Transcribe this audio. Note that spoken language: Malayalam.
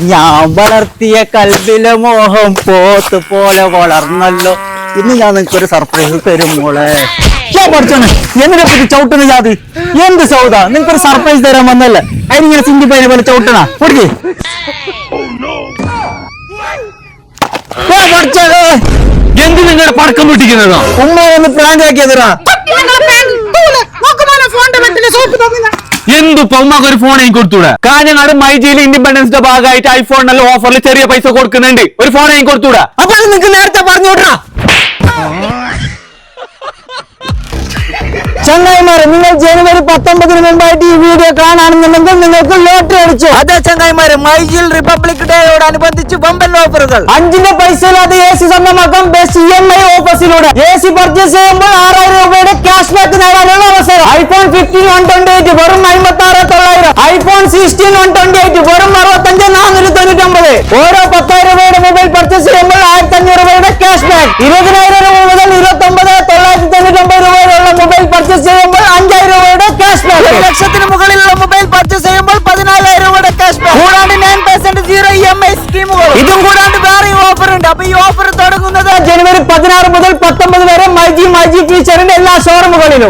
ഞാൻ വളർത്തിയ കൽവിലെ മോഹം പോത്ത് പോലെ വളർന്നല്ലോ. ഇന്ന് ഞാൻ നിനക്കൊരു സർപ്രൈസ് തരും മോളെ. പഠിച്ചോനെ എന്തിനെ പറ്റി ചവിട്ടുന്ന ജാതി? എന്ത് സൗദ, നിനക്കൊരു സർപ്രൈസ് തരാൻ വന്നല്ലേ? അതിനിങ്ങനെ സിംഗി പൈനെ പോലെ ചവിട്ടണ പൊടിക്കേ. എന്ത് നിങ്ങളുടെ പടക്കം പൊട്ടിക്കുന്നതോ? ഉമ്മ ഒന്ന് പ്രാങ്ക് ആക്കിയതരാ. എന്തു ഉമ്മക്ക് ഒരു ഫോൺ എനിക്ക് കൊടുത്തൂടെ? കാഞ്ഞങ്ങാട് മൈജിയിൽ ഇൻഡിപെൻഡൻസ് ഡേ ഭാഗമായിട്ട് ഐഫോണിനുള്ള ഓഫറിൽ ചെറിയ പൈസ കൊടുക്കുന്നുണ്ട്. ഒരു ഫോൺ എനിക്ക് കൊടുത്തൂടെ? അപ്പൊ അത് നിനക്ക് നേരത്തെ പറഞ്ഞു വിടണ. ചങ്ങായിമാരെ, നിങ്ങൾ ജനുവരി 19 മുമ്പായിട്ട് ഈ വീഡിയോ കാണാണെന്നുണ്ടെങ്കിൽ നിങ്ങൾക്ക് ലോട്ടറി അടിച്ചു. അതെ ചങ്ങായിമാരെ, മൈജിൽ റിപ്പബ്ലിക് ഡേയോടനുബന്ധിച്ച് ബമ്പൻ ഓഫറുകൾ. 5ന്റെ പൈസയില്ലാതെ AC സ്വന്തമാക്കാം ബെസ്റ്റ് EMI ഓഫേഴ്സിലൂടെ. AC പർച്ചേസ് ചെയ്യുമ്പോൾ 6000 രൂപയുടെ ക്യാഷ് ബാക്ക് നേടാനുള്ള അവസരം. iPhone 15 128 വെറും 56,900. iPhone 16 128 വെറും 65,499. ഓരോ 10,000 രൂപയുടെ മൊബൈൽ പർച്ചേസ് ചെയ്യുമ്പോൾ 1500 രൂപയുടെ ക്യാഷ് ബാക്ക്. 20,000 രൂപ മുതൽ 29,999 രൂപയുള്ള മൊബൈൽ പർച്ചേസ് ചെയ്യുമ്പോൾ 5000 രൂപയുടെ ക്യാഷ് ബാക്ക്. 1 ലക്ഷത്തിന് മുകളിലുള്ള മൊബൈൽ പർച്ചേസ് ചെയ്യുമ്പോൾ 14,000 രൂപയുടെ ക്യാഷ് ബാക്ക്. കൂടാണ്ട് 9% 0 EMI സ്കീമുകൾ. ഇതും കൂടാണ്ട് വേറെ ഓഫർ ഉണ്ട്. അപ്പൊ ഈ ഓഫർ തുടങ്ങുന്നത് ജനുവരി 16 മുതൽ 19 വരെ മൈജി ഫീച്ചറിന്റെ എല്ലാ ഷോറൂമുകളിലും.